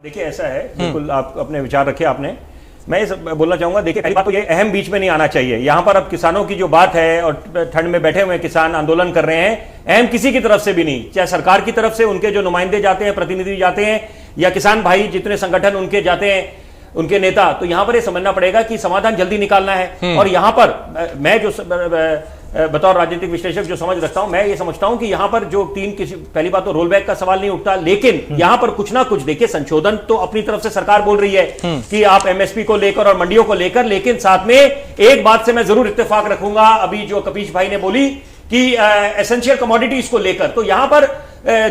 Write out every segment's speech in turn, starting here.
देखिए ऐसा है, बिल्कुल आप अपने विचार रखे आपने। मैं ये बोलना चाहूंगा, देखिए पहली बात तो ये अहम बीच में नहीं आना चाहिए। यहां पर अब किसानों की जो बात है और ठंड में बैठे हुए किसान आंदोलन कर रहे हैं, अहम किसी की तरफ से भी नहीं, चाहे सरकार की तरफ से उनके जो नुमाइंदे जाते हैं, प्रतिनिधि जाते हैं, या किसान भाई जितने संगठन उनके जाते हैं, उनके नेता। तो यहां पर यह समझना पड़ेगा कि समाधान जल्दी निकालना है। और यहां पर मैं जो बतौर राजनीतिक विश्लेषक जो समझ रखता हूं, मैं ये समझता हूं कि यहां पर जो पहली बात तो रोल बैक का सवाल नहीं उठता, लेकिन यहां पर कुछ ना कुछ देखिए, संशोधन तो अपनी तरफ से सरकार बोल रही है कि आप एमएसपी को लेकर और मंडियों को लेकर, लेकिन साथ में एक बात से मैं जरूर इत्तेफाक रखूंगा, अभी जो कपीश भाई ने बोली कि एसेंशियल कमोडिटीज को लेकर, तो यहां पर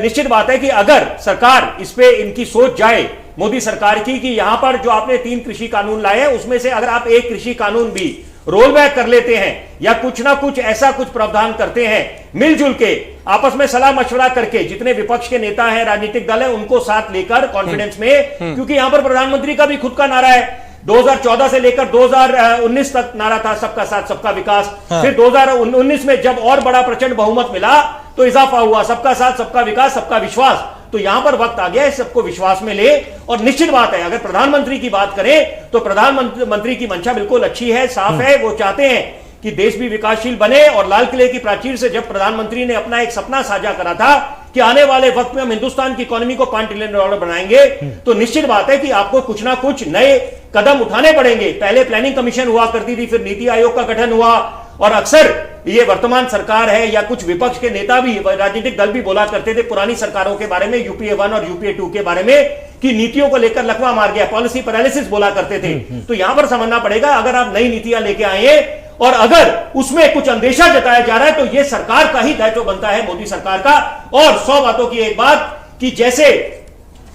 निश्चित बात है कि अगर सरकार इस पे इनकी सोच जाए मोदी सरकार की कि यहां पर जो आपने 3 कृषि कानून लाए हैं उसमें से अगर आप एक कृषि कानून भी रोल बैक कर लेते हैं या कुछ ना कुछ ऐसा कुछ प्रावधान करते हैं, मिलजुल के आपस में सलाह मशवरा करके, जितने विपक्ष के नेता हैं, राजनीतिक दल है, उनको साथ लेकर कॉन्फिडेंस में, क्योंकि यहां पर प्रधानमंत्री का भी खुद का नारा है, 2014 से लेकर 2019 तक नारा था सबका साथ सबका विकास। फिर 2019 में जब और बड़ा प्रचंड बहुमत मिला तो इजाफा हुआ, सबका साथ सबका विकास सबका विश्वास। तो यहां पर वक्त आ गया है सबको विश्वास में ले। और निश्चित बात है, अगर प्रधानमंत्री की बात करें तो प्रधानमंत्री की मंशा बिल्कुल अच्छी है, साफ है। वो चाहते हैं कि देश भी विकासशील बने। और लाल किले की प्राचीर से जब प्रधानमंत्री ने अपना एक सपना साझा करा था कि आने वाले वक्त में हम हिंदुस्तान की इकोनॉमी को $5 ट्रिलियन बनाएंगे, तो निश्चित बात है कि आपको कुछ ना कुछ नए कदम उठाने पड़ेंगे। पहले प्लानिंग कमीशन हुआ करती थी, फिर नीति आयोग का गठन हुआ, और अक्सर ये वर्तमान सरकार है या कुछ विपक्ष के नेता भी, राजनीतिक दल भी बोला करते थे पुरानी सरकारों के बारे में, यूपीए 1 और यूपीए 2 के बारे में, कि नीतियों को लेकर लकवा मार गया, पॉलिसी पैरालिसिस बोला करते थे। तो यहां पर समझना पड़ेगा, अगर आप नई नीतियां लेके आए और अगर उसमें कुछ अंदेशा जताया जा रहा है तो यह सरकार का ही दायित्व बनता है, मोदी सरकार का। और 100 बातों की एक बात कि जैसे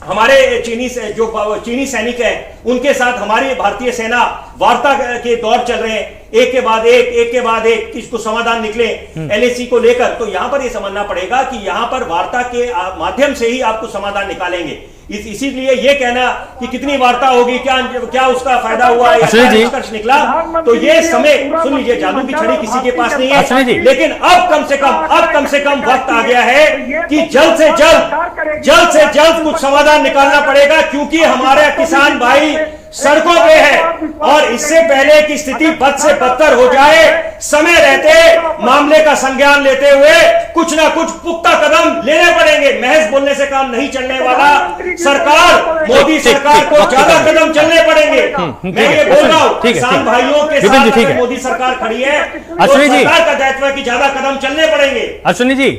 हमारे चीनी सैनिक हैं, उनके साथ हमारी भारतीय सेना वार्ता के दौर चल रहे हैं, एक के बाद एक किसको समाधान निकले एलएसी को लेकर। तो यहां पर यह समझना पड़ेगा कि यहां पर वार्ता के माध्यम से ही आपको समाधान निकालेंगे। इसीलिए ये कहना कि कितनी वार्ता होगी, क्या उसका फायदा हुआ, निष्कर्ष निकला, तो ये समय, सुन लीजिए, जादू की छड़ी किसी के पास नहीं है, लेकिन अब कम से कम वक्त आ गया है कि जल्द से जल्द कुछ समाधान निकालना पड़ेगा, क्योंकि हमारे किसान भाई सड़कों पे है। और इससे पहले की स्थिति बद से बदतर हो जाए, समय रहते मामले का संज्ञान लेते हुए कुछ ना कुछ पुख्ता कदम लेने पड़ेंगे। महज बोलने से काम नहीं चलने वाला। सरकार, मोदी सरकार को ज्यादा कदम चलने पड़ेंगे। मैं ये बोल रहा हूं, किसान भाइयों के साथ मोदी सरकार खड़ी है, तो सरकार का दायित्व है कि ज्यादा कदम चलने पड़ेंगे। अश्विनी जी,